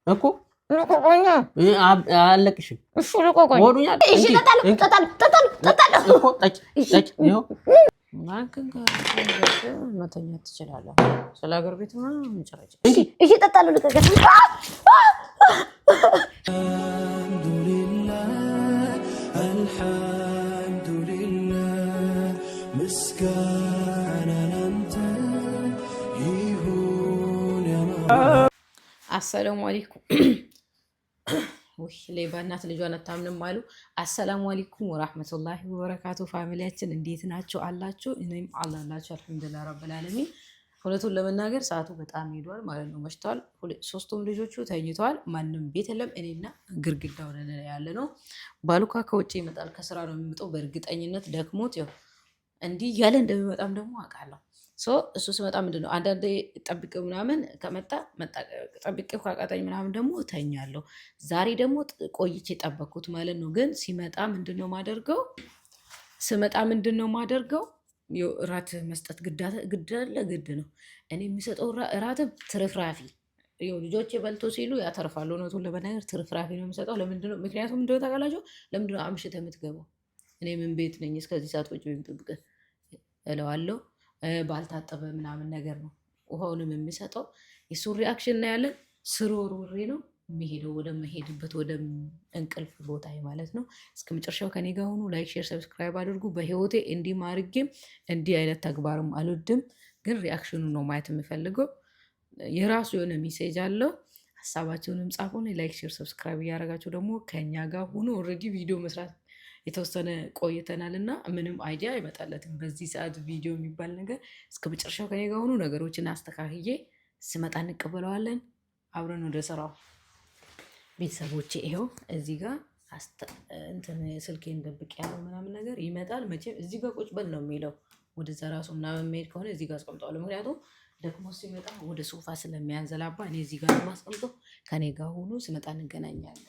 እኮ አለቅሽም እሺ ተጣሉ እኮ ጠጭ ይኸው ማንከን ጋር መተኛት ትችላለህ። ስለ ሀገር ቤት ምናምን እንጨረጭ እሺ ጠጣሉ ልቀቀት አልሐምዱሊላህ ምስጋና ላንተ ይሁን አሰላሙ አለይኩም ሌባ እናት ልጇን አታምንም አሉ። አሰላሙ አለይኩም ወራህመቱላሂ ወበረካቱ። ፋሚሊያችን እንዴት ናችሁ አላችሁ? እኔም አላላችሁ አልሐምዱሊላህ ረብል ዓለሚን። ሁለቱን ለመናገር ሰዓቱ በጣም ሄዷል ማለት ነው፣ መሽቷል። ሶስቱም ልጆቹ ተኝተዋል። ማንም ቤት የለም። እኔና ግርግዳው ነን ያለ ነው። ባሉካ ከውጭ ይመጣል፣ ከስራ ነው የሚመጣው። በእርግጠኝነት ደክሞት ያው እንዲህ ያለ እንደሚመጣም ደግሞ አውቃለሁ። እሱ ሲመጣ ምንድነው አንዳንዴ ጠብቄው ምናምን ከመጣ ጠብቄው ካቃተኝ ምናምን ደግሞ እተኛለሁ። ዛሬ ደግሞ ቆይቼ ጠበቅኩት ማለት ነው። ግን ሲመጣ ምንድነው ማደርገው እራት መስጠት ግድ ነው። እኔ የሚሰጠው እራት ትርፍራፊ ልጆቼ በልቶ ሲሉ ያተርፋሉ። እውነቱን ለመናገር ትርፍራፊ ነው የሚሰጠው። ለምንድነው? ምክንያቱም እንደው ታውቃላችሁ ለምንድነው አምሽተህ የምትገባው? እኔ ምን ቤት ነኝ እስከዚህ ሰዓት ቁጭ ብዬ ጥብቅ እለዋለሁ። ባልታጠበ ምናምን ነገር ነው ውሃውንም የሚሰጠው። የሱ ሪአክሽን ነው ያለን። ስሮርውሬ ነው የሚሄደው ወደ መሄድበት ወደ እንቅልፍ ቦታ ማለት ነው። እስከ መጨረሻው ከኔ ጋር ሆኑ። ላይክ፣ ሼር፣ ሰብስክራይብ አድርጉ። በህይወቴ እንዲህ ማድርጌም እንዲህ አይነት ተግባርም አልወድም፣ ግን ሪአክሽኑ ነው ማየት የምፈልገው። የራሱ የሆነ ሜሴጅ አለው። ሀሳባቸውንም ጻፉን። ላይክ፣ ሼር፣ ሰብስክራይብ እያደረጋችሁ ደግሞ ከኛ ጋር ሆኖ ኦልሬዲ ቪዲዮ መስራት የተወሰነ ቆይተናል እና ምንም አይዲያ አይመጣለትም በዚህ ሰዓት ቪዲዮ የሚባል ነገር። እስከ መጨረሻው ከኔ ጋር ሆኖ ነገሮችን አስተካክዬ ስመጣ እንቀበለዋለን። አብረን ወደ ስራው ቤተሰቦቼ። ይኸው እዚህ ጋር ስልኬን ደብቅ ያለው ምናምን ነገር ይመጣል። መቼም እዚህ ጋር ቁጭ በል ነው የሚለው። ወደዛ ራሱ ምናምን መሄድ ከሆነ እዚህ ጋር አስቀምጠዋለሁ። ምክንያቱም ደግሞ ሲመጣ ወደ ሶፋ ስለሚያንዘላባ እኔ እዚህ ጋር ማስቀምጠው። ከኔ ጋር ሆኖ ስመጣ እንገናኛለን።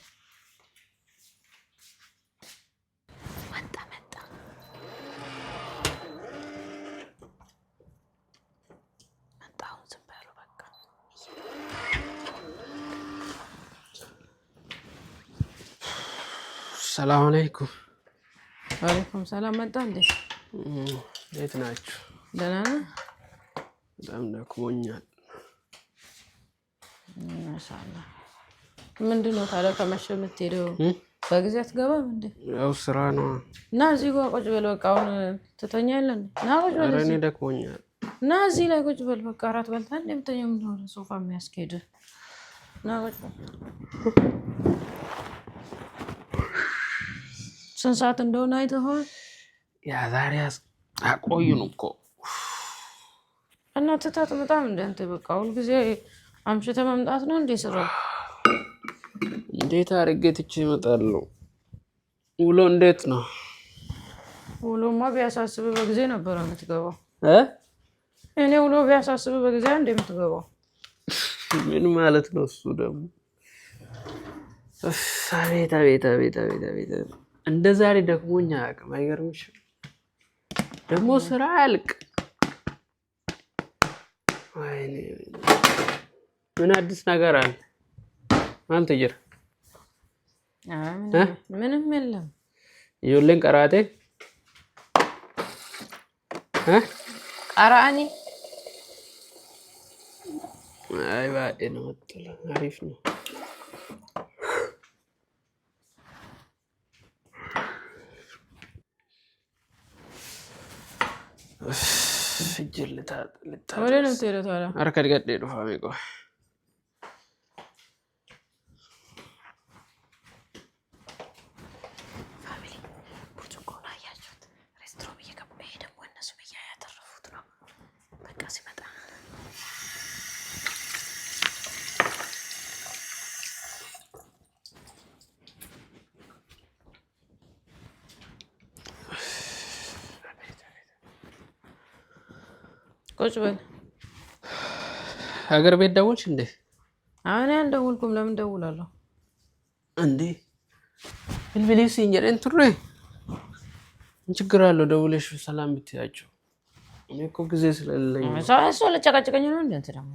ሰላም አለይኩም። ወአለይኩም ሰላም። መጣ እንዴ? እንዴት ናችሁ? ደህና ነህ? በጣም ደክሞኛል። ማሻአላህ። ምንድነው ታዲያ ከመሸ የምትሄደው? በጊዜ አትገባም እንዴ? ያው ስራ ነው። እና እዚህ ጋር ቁጭ በል በቃ። አሁን ትተኛለህ? ና ቁጭ በል። እኔ ደክሞኛል። እና እዚህ ላይ ቁጭ በል በቃ። እራት በልተሃል እንደምተኛው ምንድነው ሶፋ የሚያስኬድ? ና ቁጭ በል። ስንት ሰዓት እንደሆነ አይተኸዋል? ያ ዛሬ አቆዩን እኮ እና ትታት በጣም እንደንተ በቃ ሁልጊዜ አምሽተህ መምጣት ነው እንዴ ስራው? እንዴት አድርጌ ትቼ እመጣለሁ? ውሎ እንዴት ነው? ውሎማ ቢያሳስብህ በጊዜ ነበር የምትገባው። እኔ ውሎ ቢያሳስብህ በጊዜ እንደ የምትገባው ምን ማለት ነው እሱ ደግሞ? አቤት እንደ ዛሬ ደክሞኛ አያውቅም። አይገርምሽም? ደግሞ ስራ አያልቅ። ምን አዲስ ነገር አለ? አንተ ጀር ምንም የለም። ይኸውልኝ ቀራቴ ቀራኒ አይ ባዴ ነው ወጥላ አሪፍ ነው። ስጅልታ ወደ ነው ተረታ አርከድ ገደ ነው ፋሚቆ ፋሚሊ ቡርጭቆና ያያችሁት ሬስቶራንት እየገባ ይሄ ደግሞ እነሱ ያተረፉት ነው። በቃ ሲመጣ ቁጭ በል። ሀገር ቤት ደውልሽ እንዴ? አሁን አልደውልኩም። ለምን ደውላለሁ እንዴ? ብልብሌስ እንጀራን ትሬ ችግር አለው። ደውለሽ ሰላም ብትያቸው። እኔ እኮ ጊዜ ስለሌለኝ ሰው ለጨቃጨቀኝ ነው እንዴ? አንተ ደግሞ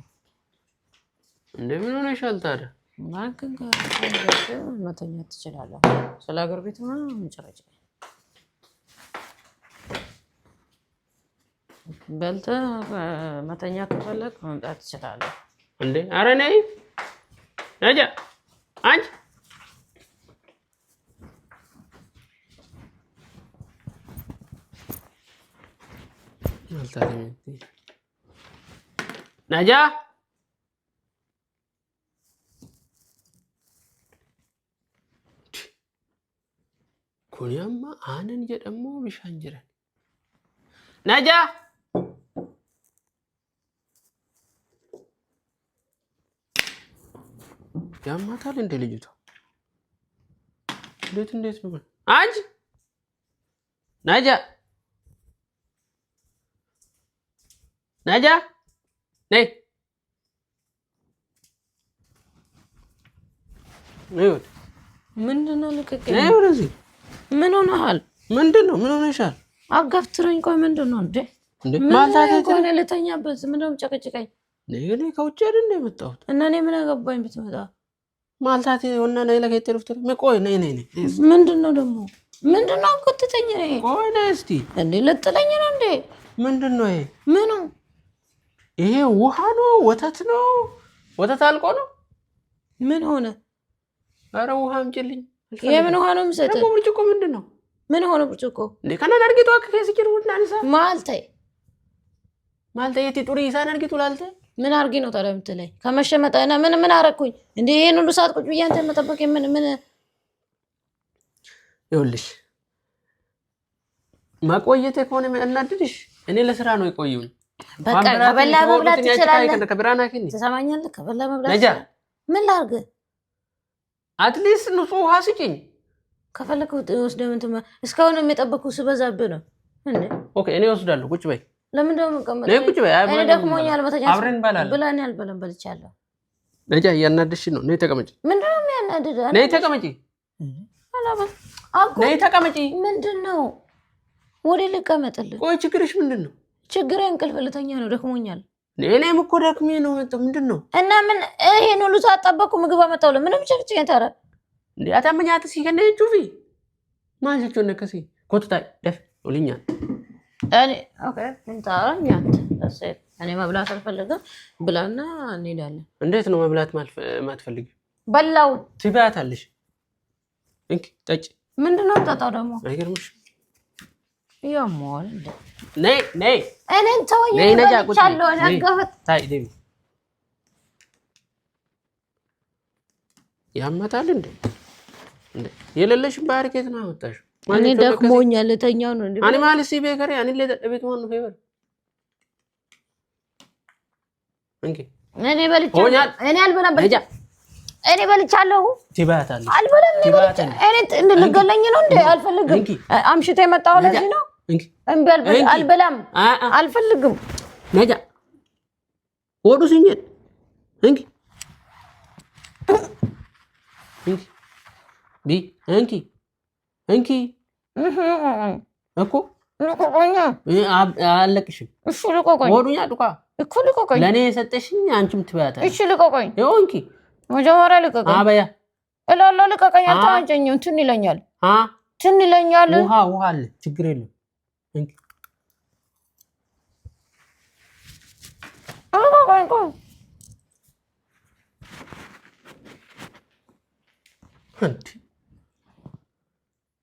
እንደምን ሆነሻል ታዲያ? ማንከን ጋር መተኛት ትችላለህ። ስለ ሀገር ቤት ምናምን ጭራጭ በልተህ መተኛት ከፈለክ መምጣት ትችላለህ። እንዴ ኧረ ነይ ነጃ አንቺ ነጃ ኩኒያማ አነን ጀደሞ ቢሻን ጅረን ነጃ ያማታል እንደ ልጅቷ እንዴት ነው አንቺ ነጃ ነጃ ነይ ነይወት ምንድነው ልቀቀኝ ነይ ወደዚህ ምን ሆነሃል ምንድነው ምን ሆነሻል አጋፍትረኝ ቆይ ምንድነው እንዴ ማልታቴ ቆይ ለተኛበት ምንድነው ጨቀጨቀኝ ነይ ከውጭ አይደል የመጣሁት እና እኔ ምን አገባኝ ብትመጣ ማልታቴ ወና ነይ ለከይተልፍት ቆይ ነይ ምንድነው ደግሞ ምንድነው ቆጥተኝ ነይ ቆይ ነይ እስቲ እንዴ ለጥለኝ ነው እንዴ ምንድነው ይሄ ምኑ ይሄ ውሃ ነው ወተት ነው ወተት አልቆ ነው ምን ሆነ አረ ውሃ አምጪልኝ የምን ውሃ ነው የምሰጥህ ደግሞ ብርጭቆ ምንድነው ምን ሆነ ብርጭቆ እንዴ ከናን አርጊቱ አከከ ሲጭር ወናንሳ ማልታይ የቲ ጡሪ ይሳን አርጊቱ ላልተ ምን አርጊ ነው ታዲያ የምትለኝ ከመሸመጣና ምን አረኩኝ እንዴ ይሄን ሁሉ ሰዓት ቁጭ ብዬ አንተን መጠበቅ ምን ይኸውልሽ ማቆየቴ ከሆነ እናድድሽ እኔ ለስራ ነው የቆየው በቃ ከበላ መብላት ትችላለህ ትሰማኛለህ ከበላ መብላት ምን ላርግ አትሊስት ንጹህ ውሃ ስጪኝ ከፈለከው ወስደህ እንትን እስካሁን የጠበቅኩ ስበዛብህ ነው እንዴ ኦኬ እኔ ወስዳለሁ ቁጭ በይ ለምን ደሞ መቀመጥ ነይ ቁጭ በይ እኔ ደክሞኛል መተኛት አብረን እንበላለን ብላኝ አልበላም በልቻለሁ ነጃ ያናድሽ ነው ነይ ተቀመጪ ምንድነው የሚያናድድ ነይ ተቀመጪ አላባ ነይ ተቀመጪ ምንድነው ወደ ልቀመጥልህ ቆይ ችግርሽ ምንድነው ችግሬ እንቅልፍ ልተኛ ነው ደክሞኛል እኔም እኮ ደክሜ ነው ምንድነው እና ምን ይሄን ሁሉ ሳጠበቁ ምግብ አመጣው ለምን ጭቅጭቅ ታረ እንዴ አታመኛት ሲከነ ጁቪ ማንቺ ነከሲ ኮትታይ ደፍ ወልኛ እኔ ኦኬ እንታኛ እኔ መብላት አልፈልግም ብላና እንሄዳለን እንዴት ነው መብላት ማትፈልጊ በላው ትባታለሽ እንኪ ጠጭ ምንድነው ተጣጣው ደግሞ አይገርምሽ ያሟል ነይ እኔን ተወኝ በልቻለሁ አጋፈት ታይ ደቢ ያማታል እንዴ የሌለሽ ባርኬት ነው አመጣሽ እኔ ደክሞኛል ተኛው ነው እንዴ አኒ ማለት ሲቤከሪ አኒ ለጠቤት ሆነ ፌቨር እንኪ እኔ በልቻለሁ እኔ አልበላም በልቻ እኔ በልቻለሁ ትባታለሽ አልበላም እኔ ልገለኝ ነው እንዴ አልፈልግም አምሽቴ መጣው ለዚህ ነው እንኪ እንዴ አልበላም አልፈልግም ነጃ ወዱ ሲኘት እንኪ ቢ እንኪ እኮ ልቆቆኛ አለቅሽም እሺ ልቆቆኝ ወዱኛ ዱቃ እኮ ልቆቆኝ ለኔ የሰጠሽኝ አንቺም ትባያታለሽ እሺ ልቆቆኝ ይኸው እንኪ መጀመሪያ ልቆቆኝ አበያ እላላ ልቆቆኝ አታንጨኝም ትን ይለኛል ትን ይለኛል ውሃ አለ ችግር የለም እንኪ ልቆቆኝ እንዴ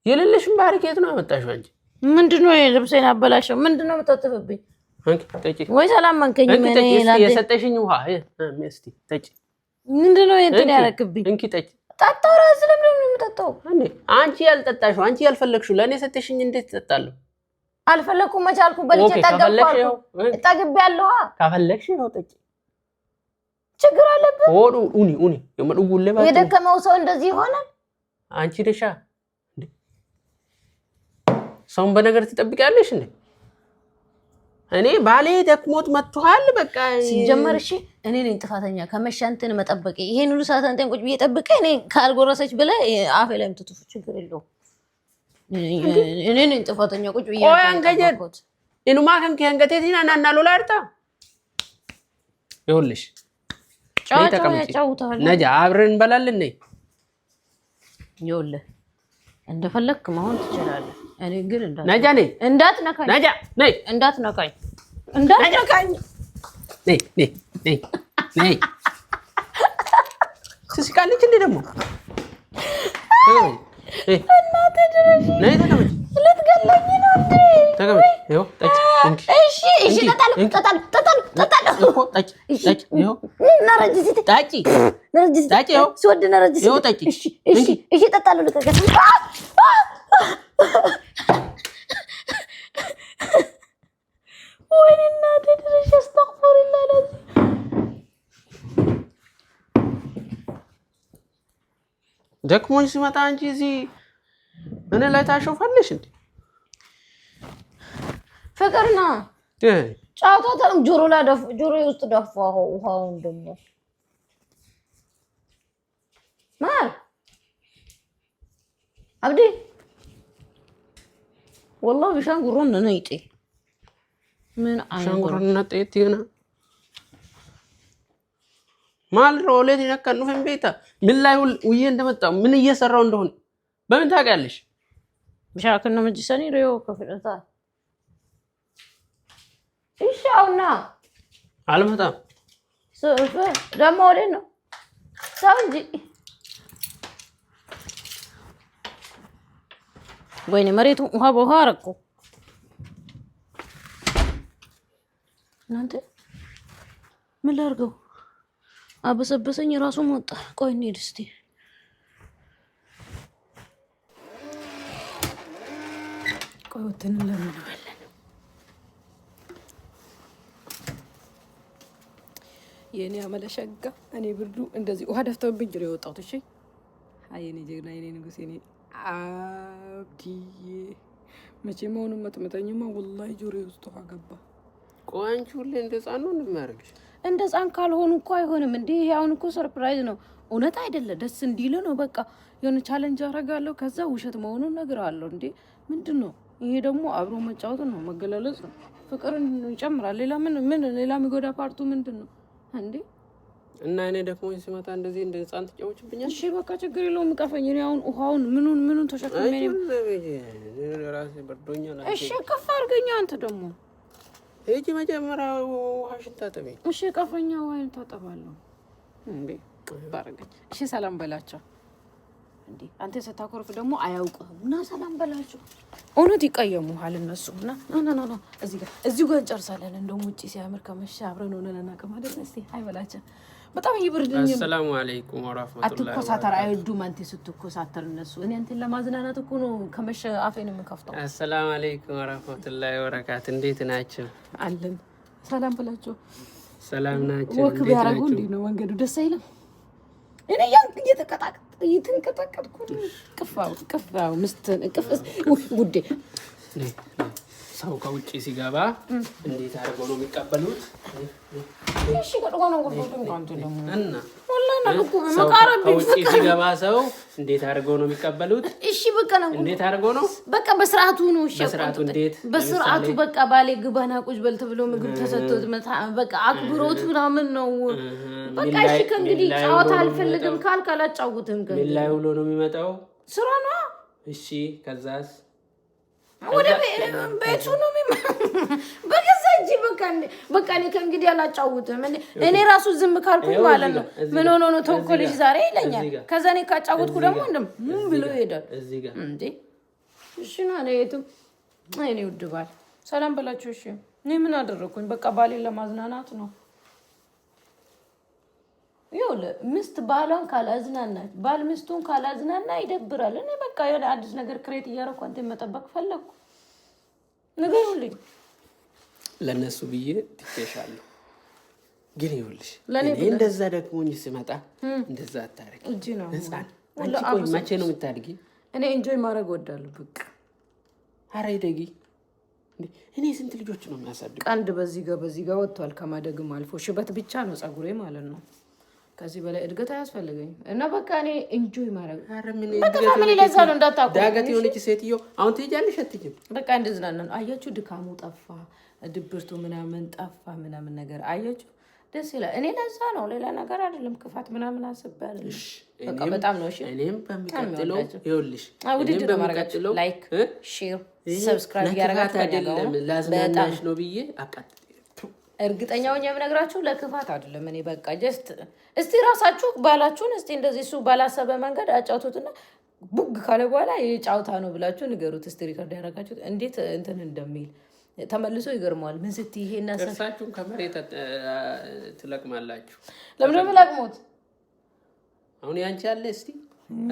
የሌለሽም ባርኬት ነው አመጣሽው አንቺ ምንድነው የልብሴን አበላሽው ምንድነው የምትጠጥብብኝ አንቺ ጠጪ ወይ ሰላም ማንከኝ ምን የሰጠሽኝ ውሃ እስቲ ጠጪ ምንድነው እንትን ያረክብኝ እንኪ ጠጪ ጠጣው ራስ ለምን ነው የምጠጣው እንዴ አንቺ ያልጠጣሽው አንቺ ያልፈለግሽው ለኔ ሰጠሽኝ እንዴት ትጠጣለሁ አልፈለኩም መቻልኩ በልቼ ጠገብኩ ጠግቤያለሁ ካፈለግሽ ነው ጠጪ ችግር አለበት ኦዱ ኡኒ የመዱጉለ ባይ የደከመው ሰው እንደዚህ ይሆናል አንቺ ደሻ ሰውን በነገር ትጠብቂያለሽ እንዴ እኔ ባሌ ደክሞት መጥቷል በቃ ሲጀመር እሺ እኔ ነኝ ጥፋተኛ ከመሻንተን መጠበቅ ይሄን ሁሉ ሰዓት አንተን ቁጭ ብዬ ጠብቀ እኔ ካልጎረሰች ብለ አፌ ላይ ምትጥፉ ችግር የለው እኔ ነኝ ጥፋተኛ ቁጭ ብዬ አንገጀት ኢኑማ ከንከ አንገቴቲና ናና ሎላርታ ይኸውልሽ ነጃ አብረን እንበላለን ነይ ይኸውልህ እንደፈለክ መሆን ትችላለህ እኔ ግን ነጃ ነይ እንዳትነካኝ ነጃ ነይ እንዳትነካኝ ነይ ነይ ነይ ነይ ትስቃለች እንዴ ደግሞ እናቴ ድረሽ ነይ ተቀመጭ ልትገለኝ ነው እንዴ ተቀመጭ ይኸው ጠጪ እሺ ጠጣል እኮ ጠጪ ይኸው ነረጅ ጠጪ ይኸው ስወድ ነረጅ ይኸው ጠጪ እሺ ጠጣለሁ ልቀቀኝ ወይኔ እናቴ ድረሽ አስተግፍሩላህ ለዚህ ደክሞኝ ሲመጣ አንቺ እዚህ እኔ ላይ ታሾፋለሽ እንዴ ፍቅርና ጫውታታም ጆሮ ውስጥ ደፋው ውሃውን ደግሞ ማር አብዲ والله بشانغورون نيتي من شانغورون نتيتينا ማል ሮሌት ይነካኑ ፈንቤታ ምን ላይ ውዬ እንደመጣው ምን እየሰራው እንደሆነ በምን ታውቂያለሽ ብሻከነ መጅሰኒ ሪዮ ከፍለታ ኢሻውና አልመጣም ሶፈ ደሞ ወደ ነው ሳውጂ ወይኔ መሬቱ ውሃ በውሃ አረኩ እናንተ ምን ላድርገው አበሰበሰኝ ራሱ ወጣ ቆይ እንሂድ እስቲ ቆይ ወተን ለምንባለን የኔ አመለሸጋ እኔ ብርዱ እንደዚህ ውሃ ደፍተውብኝ ጅሮ የወጣሁት እሺ አይ የኔ ጀግና የኔ ንጉስ የኔ አብዲዬ መቼም አሁንም መጥመጠኝማ ወላሂ ጆሮ ውስጥ ውሃ ገባ ቆይ አንቺ ሁሌ እንደ ህፃን ነው እንደማያደርግሽ እንደ ህፃን ካልሆኑ እኮ አይሆንም እንዴ ያውን እኮ ሰርፕራይዝ ነው እውነት አይደለ ደስ እንዲል ነው በቃ የሆነ ቻሌንጅ አደርጋለሁ ከዛ ውሸት መሆኑን ነግራለሁ እንዴ ምንድነው ይሄ ደግሞ አብሮ መጫወት ነው መገላለጽ ነው ፍቅርን ይጨምራል ሌላ ምን ሌላ የሚጎዳ ፓርቱ ምንድነው እንዴ እና እኔ ደግሞ ሲመጣ እንደዚህ እንደ ህፃን ተጫውችብኛል እሺ በቃ ችግር የለውም ቀፈኝ እኔ አሁን ውሃውን ምኑን ተሸክሜ ነው ራሴ በርዶኛል እሺ ከፍ አድርገኛ አንተ ደግሞ እጂ መጀመሪያ ውሃ ሽታጠቢ እሺ ቀፈኛ ወይን ታጠባለሁ እንዴ ባረገኝ እሺ ሰላም በላቸው እንዴ አንተ ስታኮርፍ ደግሞ አያውቁም እና ሰላም በላቸው እውነት ይቀየሙሃል እነሱና ና እዚህ ጋር እንጨርሳለን እንደውም ውጪ ሲያምር ከመሸ አብረን ሆነና ከማለት እስቲ አይበላቸው በጣም ይብርድኝ አሰላሙ አለይኩም ወራህመቱላሂ አትኮሳተር አይወዱም አንተ ስትኮሳተር እነሱ እኔ አንተን ለማዝናናት እኮ ነው ከመሸ አፌን የምከፍተው አሰላሙ አለይኩም ወራህመቱላሂ ወበረካቱ እንዴት ናችሁ አለን ሰላም ብላችሁ ሰላም ናችሁ ወክ ቢያረጉ እንዴ ነው መንገዱ ደስ አይልም እኔ እየተንቀጠቀጥኩ ቅፋው ምስተን ቅፍስ ጉዴ ሰው ከውጪ ሲገባ እንዴት አድርገው ነው የሚቀበሉት እሺ ነው እና ወላሂ ነው መቃረብ ከውጪ ሲገባ ሰው እንዴት አድርገው ነው የሚቀበሉት እሺ በቃ ነው እንዴት አድርገው ነው በቃ በስርዓቱ ነው እሺ በስርዓቱ እንዴት በስርዓቱ በቃ ባሌ ግባና ቁጭ በል ተብሎ ምግብ ተሰጥቶት በቃ አክብሮት ምናምን ነው በቃ እሺ ከእንግዲህ ጫወታ አልፈልግም ካላጫውትም ምን ላይ ውሎ ነው የሚመጣው ስራ ነው እሺ ከዛስ ወደ ቤቱ ነው በገዛ እጂ በቃ እኔ ከእንግዲህ አላጫውትም እኔ ራሱ ዝም ካልኩኝ ማለት ነው ምን ሆኖ ነው ተንኮልሽ ዛሬ ይለኛል ከዛ እኔ ካጫውትኩ ደግሞ ምን ብሎ ይሄዳል እዚህ ጋር እንዴ እሺ ነው እኔ ውድባል ሰላም በላችሁ እሺ እኔ ምን አደረኩኝ በቃ ባሌን ለማዝናናት ነው ይኸውል ሚስት ባሏን ካላዝናናች ባል ሚስቱን ካላዝናና ይደብራል እኔ በቃ የሆነ አዲስ ነገር ክሬት እያደረኩ አንተ መጠበቅ ፈለኩ ንገሩልኝ ለነሱ ብዬ ትከሻለሁ ግን ይኸውልሽ እኔ እንደዛ ደክሞኝ ሲመጣ እንደዛ አታረቂ እጂ ነው ህፃን አንቺ ቆይ መቼ ነው የምታድጊ እኔ ኢንጆይ ማድረግ ወዳለሁ በቃ ኧረ ይደጊ እኔ ስንት ልጆች ነው የሚያሳድግ ቀንድ በዚህ ጋር ወጥቷል ከማደግም አልፎ ሽበት ብቻ ነው ጸጉሬ ማለት ነው ከዚህ በላይ እድገት አያስፈልገኝ እና በቃ እኔ ኢንጆይ ማድረግ በቃ ፋሚሊ ለዛ ነው እንዳታውቁ ዳገት የሆነች ሴትዮ አሁን ትሄጃለሽ አትሄጂም በቃ እንደዝናና ነው አያችሁ ድካሙ ጠፋ ድብርቱ ምናምን ጠፋ ምናምን ነገር አያችሁ ደስ ይላል። እኔ ለዛ ነው ሌላ ነገር አይደለም፣ ክፋት ምናምን አስቤ አይደለም። በቃ በጣም ነው። እሺ እኔም በሚቀጥለው ይኸውልሽ እኔም በሚቀጥለው ላይክ ሼር ሰብስክራይብ ያደርጋችሁ አይደለም ላዝናናሽ ነው ብዬ አቃጥ እርግጠኛ ሆኜ የምነግራችሁ ለክፋት አይደለም። እኔ በቃ ጀስት እስቲ ራሳችሁ ባላችሁን እስቲ እንደዚህ እሱ ባላሰበ መንገድ አጫውቱትና ቡግ ካለ በኋላ የጫውታ ነው ብላችሁ ንገሩት። እስቲ ሪከርድ ያደረጋችሁት እንዴት እንትን እንደሚል ተመልሶ ይገርመዋል። ምን ስትይ ይሄና ሰርሳችሁን ከመሬት ትለቅማላችሁ። ለምን ነው የምለቅሙት? አሁን ያንቺ አለ እስቲ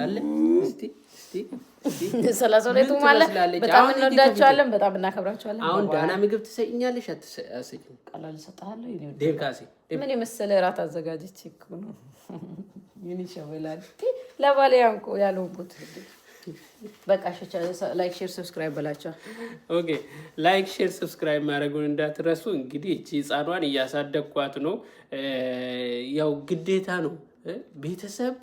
አለ እስቲ ሰላሶሌቱ ማለት በጣም እንወዳቸዋለን፣ በጣም እናከብራቸዋለን። አሁን ዳና ምግብ ትሰጭኛለሽ አትሰጭኝ? ቀላል እሰጥሃለሁ። ዴምካሴ ምን የመሰለ እራት አዘጋጀች እኮ ነው። ምን ይሻላል ለባለ ያንቆ ያለውቁት በቃ ላይክ ሼር ሰብስክራይብ በላቸው። ኦኬ ላይክ ሼር ሰብስክራይብ ማድረጉን እንዳትረሱ። እንግዲህ እቺ ህፃኗን እያሳደግኳት ነው፣ ያው ግዴታ ነው። ቤተሰብ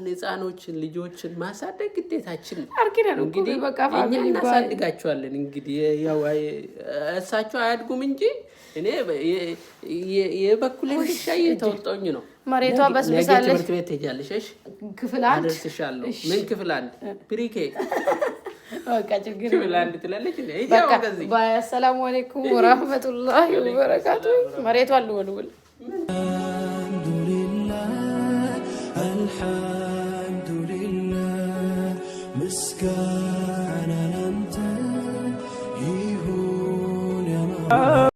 ህፃኖችን ልጆችን ማሳደግ ግዴታችን ነው። እንግዲህ እኛ እናሳድጋቸዋለን። እንግዲህ ያው እሳቸው አያድጉም እንጂ እኔ የበኩሌን ድርሻ እየተወጣሁኝ ነው። መሬቷ በስብሳለች። ትምህርት ቤት ትሄጃለሽ? እሺ ክፍል 1 አደርስሻለሁ። ምን ክፍል 1? ፕሪኬ በቃ ችግር ክፍል 1 ትላለች። በቃ ሰላም አለይኩም ወራህመቱላሂ ወበረካቱ። መሬቷ ልወልወል